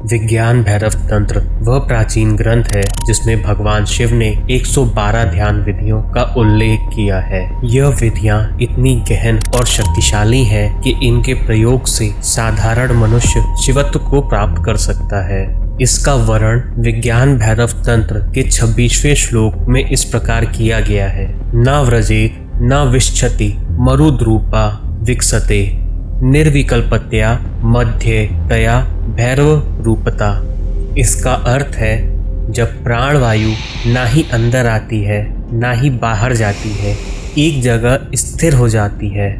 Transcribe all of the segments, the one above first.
विज्ञान भैरव तंत्र वह प्राचीन ग्रंथ है जिसमें भगवान शिव ने 112 ध्यान विधियों का उल्लेख किया है। यह विधियां इतनी गहन और शक्तिशाली हैं कि इनके प्रयोग से साधारण मनुष्य शिवत्व को प्राप्त कर सकता है। इसका वर्णन विज्ञान भैरव तंत्र के 26वें श्लोक में इस प्रकार किया गया है। न व्रजेत न विश्चति मरुद्रूपा विकसते निर्विकल्पतया मध्य तया भैरव रूपता। इसका अर्थ है जब प्राणवायु ना ही अंदर आती है ना ही बाहर जाती है, एक जगह स्थिर हो जाती है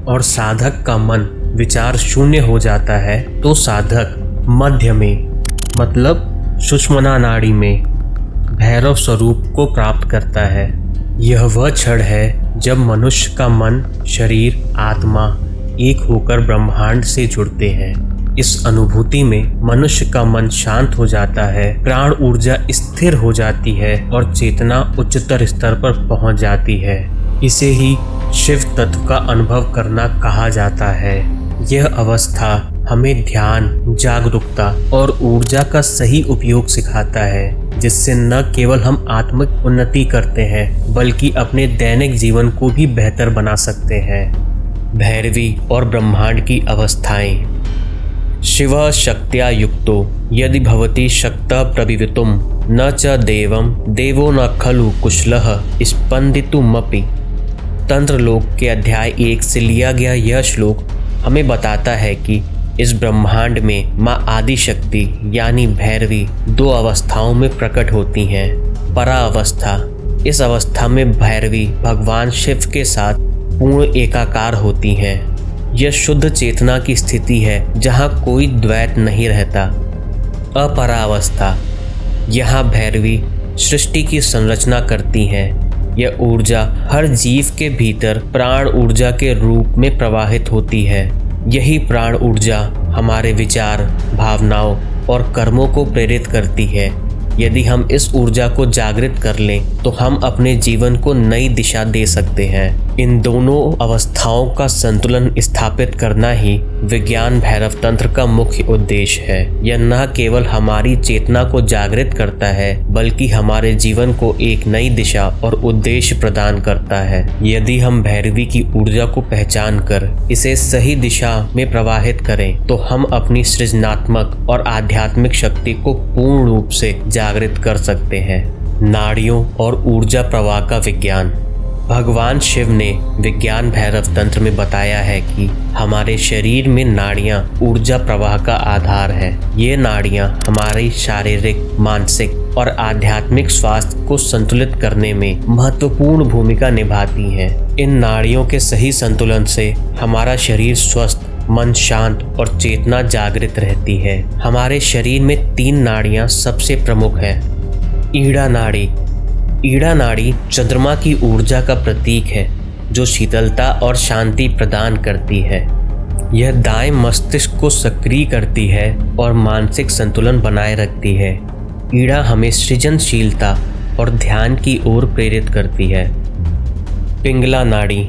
और साधक का मन विचार शून्य हो जाता है, तो साधक मध्य में मतलब सुषुम्ना नाड़ी में भैरव स्वरूप को प्राप्त करता है। यह वह क्षण है जब मनुष्य का मन, शरीर, आत्मा एक होकर ब्रह्मांड से जुड़ते हैं। इस अनुभूति में मनुष्य का मन शांत हो जाता है, प्राण ऊर्जा स्थिर हो जाती है और चेतना उच्चतर स्तर पर पहुंच जाती है। इसे ही शिव तत्व का अनुभव करना कहा जाता है। यह अवस्था हमें ध्यान, जागरूकता और ऊर्जा का सही उपयोग सिखाता है, जिससे न केवल हम आत्मिक उन्नति करते हैं बल्कि अपने दैनिक जीवन को भी बेहतर बना सकते हैं। भैरवी और ब्रह्मांड की अवस्थाएं। शिव शक्त्या युक्तो यदि भवति शक्तः प्रविवितुम न च देवं देवो न खलु कुशलः स्पंदितुमपि। तंत्रलोक के अध्याय 1 से लिया गया यह श्लोक हमें बताता है कि इस ब्रह्मांड में माँ आदि शक्ति यानी भैरवी 2 अवस्थाओं में प्रकट होती हैं। परा अवस्था, इस अवस्था में भैरवी भगवान शिव के साथ पूर्ण एकाकार होती हैं। यह शुद्ध चेतना की स्थिति है जहाँ कोई द्वैत नहीं रहता। अपरावस्था, यहाँ भैरवी सृष्टि की संरचना करती हैं। यह ऊर्जा हर जीव के भीतर प्राण ऊर्जा के रूप में प्रवाहित होती है। यही प्राण ऊर्जा हमारे विचार, भावनाओं और कर्मों को प्रेरित करती है। यदि हम इस ऊर्जा को जागृत कर लें तो हम अपने जीवन को नई दिशा दे सकते हैं। इन दोनों अवस्थाओं का संतुलन स्थापित करना ही विज्ञान भैरव तंत्र का मुख्य उद्देश्य है। यह न केवल हमारी चेतना को जागृत करता है बल्कि हमारे जीवन को एक नई दिशा और उद्देश्य प्रदान करता है। यदि हम भैरवी की ऊर्जा को पहचान कर इसे सही दिशा में प्रवाहित करें तो हम अपनी सृजनात्मक और आध्यात्मिक शक्ति को पूर्ण रूप से जागृत कर सकते हैं। नाड़ियों और ऊर्जा प्रवाह का विज्ञान। भगवान शिव ने विज्ञान भैरव तंत्र में बताया है कि हमारे शरीर में नाड़ियाँ ऊर्जा प्रवाह का आधार है। ये नाड़ियाँ हमारी शारीरिक, मानसिक और आध्यात्मिक स्वास्थ्य को संतुलित करने में महत्वपूर्ण भूमिका निभाती हैं। इन नाड़ियों के सही संतुलन से हमारा शरीर स्वस्थ, मन शांत और चेतना जागृत रहती है। हमारे शरीर में 3 नाड़ियाँ सबसे प्रमुख हैं। ईड़ा नाड़ी। ईड़ा नाड़ी चंद्रमा की ऊर्जा का प्रतीक है जो शीतलता और शांति प्रदान करती है। यह दाएं मस्तिष्क को सक्रिय करती है और मानसिक संतुलन बनाए रखती है। ईड़ा हमें सृजनशीलता और ध्यान की ओर प्रेरित करती है। पिंगला नाड़ी।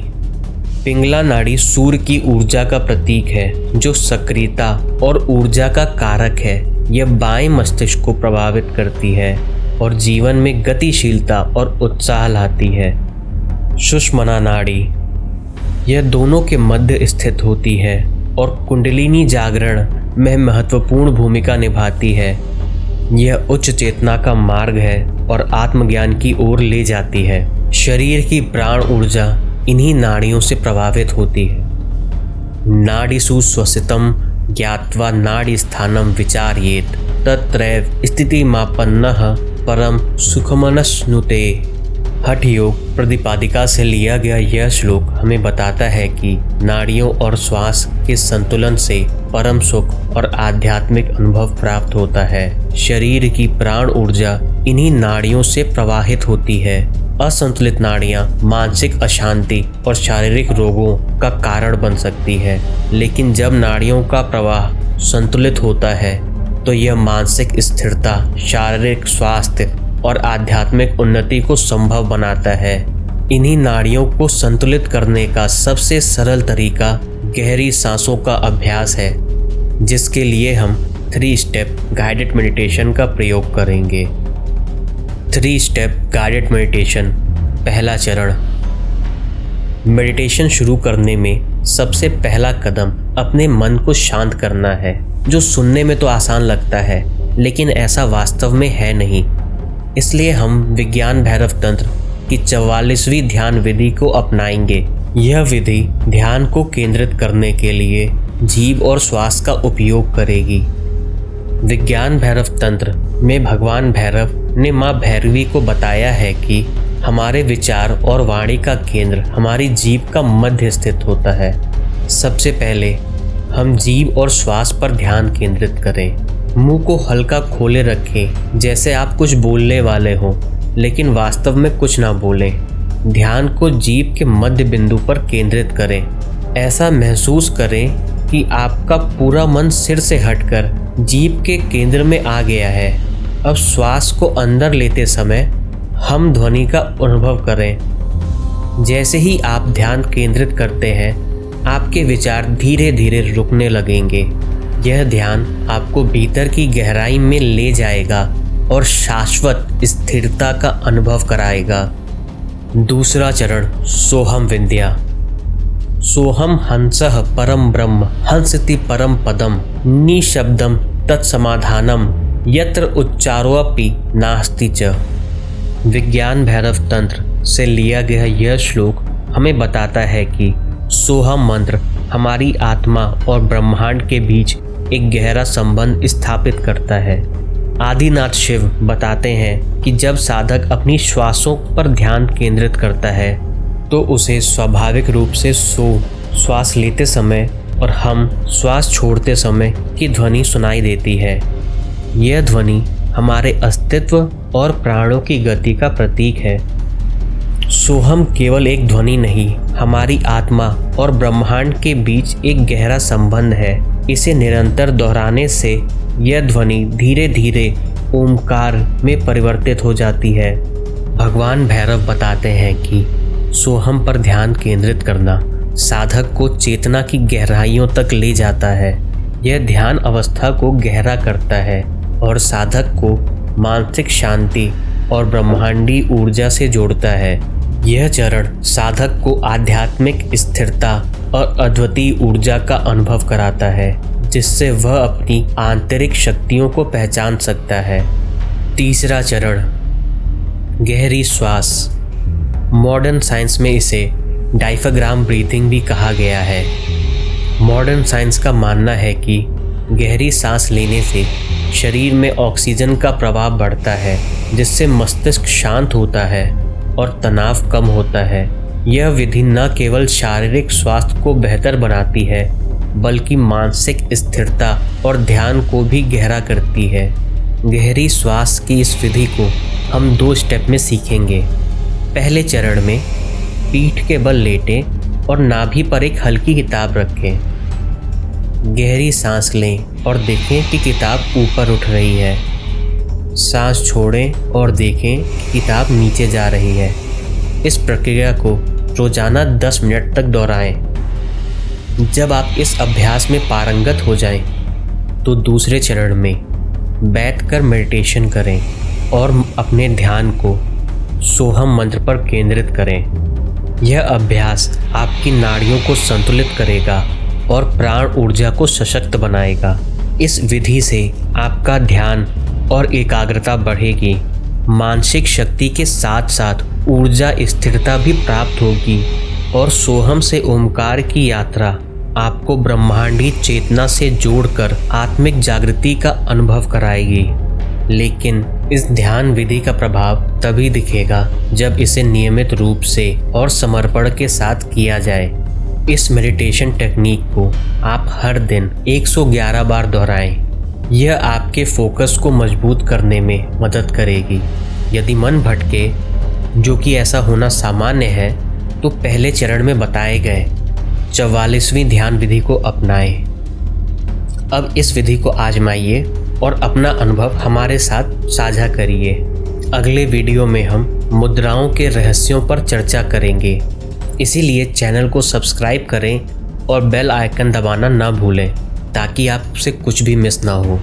पिंगला नाड़ी सूर्य की ऊर्जा का प्रतीक है जो सक्रियता और ऊर्जा का कारक है। यह बाएं मस्तिष्क को प्रभावित करती है और जीवन में गतिशीलता और उत्साह लाती है। सुषुम्ना नाड़ी। यह दोनों के मध्य स्थित होती है और कुंडलिनी जागरण में महत्वपूर्ण भूमिका निभाती है। यह उच्च चेतना का मार्ग है और आत्मज्ञान की ओर ले जाती है। शरीर की प्राण ऊर्जा इन्हीं नाड़ियों से प्रभावित होती है। नाड़ीषु स्वसितं ज्ञात्वा नाड़ी स्थानं विचार्येत तत्रैव स्थितिमापन्नः परम सुखमनश्नुते। हठ योग प्रतिपादिका से लिया गया यह श्लोक हमें बताता है कि नाड़ियों और श्वास के संतुलन से परम सुख और आध्यात्मिक अनुभव प्राप्त होता है। शरीर की प्राण ऊर्जा इन्हीं नाड़ियों से प्रवाहित होती है। असंतुलित नाड़ियाँ मानसिक अशांति और शारीरिक रोगों का कारण बन सकती है, लेकिन जब नाड़ियों का प्रवाह संतुलित होता है तो यह मानसिक स्थिरता, शारीरिक स्वास्थ्य और आध्यात्मिक उन्नति को संभव बनाता है। इन्हीं नाड़ियों को संतुलित करने का सबसे सरल तरीका गहरी सांसों का अभ्यास है, जिसके लिए हम 3 स्टेप गाइडेड मेडिटेशन का प्रयोग करेंगे। 3 स्टेप गाइडेड मेडिटेशन। पहला चरण। मेडिटेशन शुरू करने में सबसे पहला कदम अपने मन को शांत करना है, जो सुनने में तो आसान लगता है लेकिन ऐसा वास्तव में है नहीं। इसलिए हम विज्ञान भैरव तंत्र की 44वीं ध्यान विधि को अपनाएंगे। यह विधि ध्यान को केंद्रित करने के लिए जीभ और श्वास का उपयोग करेगी। विज्ञान भैरव तंत्र में भगवान भैरव ने माँ भैरवी को बताया है कि हमारे विचार और वाणी का केंद्र हमारी जीभ का मध्य स्थित होता है। सबसे पहले हम जीभ और श्वास पर ध्यान केंद्रित करें। मुंह को हल्का खोले रखें, जैसे आप कुछ बोलने वाले हों लेकिन वास्तव में कुछ ना बोलें। ध्यान को जीभ के मध्य बिंदु पर केंद्रित करें। ऐसा महसूस करें कि आपका पूरा मन सिर से हटकर जीभ के केंद्र में आ गया है। अब श्वास को अंदर लेते समय हम ध्वनि का अनुभव करें। जैसे ही आप ध्यान केंद्रित करते हैं, आपके विचार धीरे धीरे रुकने लगेंगे। यह ध्यान आपको भीतर की गहराई में ले जाएगा और शाश्वत स्थिरता का अनुभव कराएगा। दूसरा चरण। सोहम विद्या। सोहम हंसः परम ब्रह्म हंसति परम पदम निशब्दम तत्समाधानम यत्र उच्चारोऽपि नास्ति च। विज्ञान भैरव तंत्र से लिया गया यह श्लोक हमें बताता है कि सोहम मंत्र हमारी आत्मा और ब्रह्मांड के बीच एक गहरा संबंध स्थापित करता है। आदिनाथ शिव बताते हैं कि जब साधक अपनी श्वासों पर ध्यान केंद्रित करता है तो उसे स्वाभाविक रूप से श्वास लेते समय और हम श्वास छोड़ते समय की ध्वनि सुनाई देती है। यह ध्वनि हमारे अस्तित्व और प्राणों की गति का प्रतीक है। सोहम केवल एक ध्वनि नहीं, हमारी आत्मा और ब्रह्मांड के बीच एक गहरा संबंध है। इसे निरंतर दोहराने से यह ध्वनि धीरे धीरे ओमकार में परिवर्तित हो जाती है। भगवान भैरव बताते हैं कि सोहम पर ध्यान केंद्रित करना साधक को चेतना की गहराइयों तक ले जाता है। यह ध्यान अवस्था को गहरा करता है और साधक को मानसिक शांति और ब्रह्मांडी ऊर्जा से जोड़ता है। यह चरण साधक को आध्यात्मिक स्थिरता और अद्वितीय ऊर्जा का अनुभव कराता है, जिससे वह अपनी आंतरिक शक्तियों को पहचान सकता है। तीसरा चरण। गहरी श्वास। मॉडर्न साइंस में इसे डायफ्राम ब्रीथिंग भी कहा गया है। मॉडर्न साइंस का मानना है कि गहरी सांस लेने से शरीर में ऑक्सीजन का प्रभाव बढ़ता है, जिससे मस्तिष्क शांत होता है और तनाव कम होता है। यह विधि न केवल शारीरिक स्वास्थ्य को बेहतर बनाती है, बल्कि मानसिक स्थिरता और ध्यान को भी गहरा करती है। गहरी श्वास की इस विधि को हम 2 स्टेप में सीखेंगे। पहले चरण में पीठ के बल लेटें और नाभि पर एक हल्की किताब रखें। गहरी सांस लें और देखें कि किताब ऊपर उठ रही है। सांस छोड़ें और देखें कि किताब नीचे जा रही है। इस प्रक्रिया को रोजाना 10 मिनट तक दोहराएं। जब आप इस अभ्यास में पारंगत हो जाएं, तो दूसरे चरण में बैठकर मेडिटेशन करें और अपने ध्यान को सोहम मंत्र पर केंद्रित करें। यह अभ्यास आपकी नाड़ियों को संतुलित करेगा और प्राण ऊर्जा को सशक्त बनाएगा। इस विधि से आपका ध्यान और एकाग्रता बढ़ेगी। मानसिक शक्ति के साथ साथ ऊर्जा स्थिरता भी प्राप्त होगी और सोहम से ओमकार की यात्रा आपको ब्रह्मांडी चेतना से जोड़कर आत्मिक जागृति का अनुभव कराएगी। लेकिन इस ध्यान विधि का प्रभाव तभी दिखेगा जब इसे नियमित रूप से और समर्पण के साथ किया जाए। इस मेडिटेशन टेक्निक को आप हर दिन 111 बार दोहराएं। यह आपके फोकस को मजबूत करने में मदद करेगी। यदि मन भटके, जो कि ऐसा होना सामान्य है, तो पहले चरण में बताए गए 44वीं ध्यान विधि को अपनाएं। अब इस विधि को आजमाइए और अपना अनुभव हमारे साथ साझा करिए। अगले वीडियो में हम मुद्राओं के रहस्यों पर चर्चा करेंगे। इसीलिए चैनल को सब्सक्राइब करें और बेल आइकन दबाना ना भूलें, ताकि आपसे कुछ भी मिस ना हो।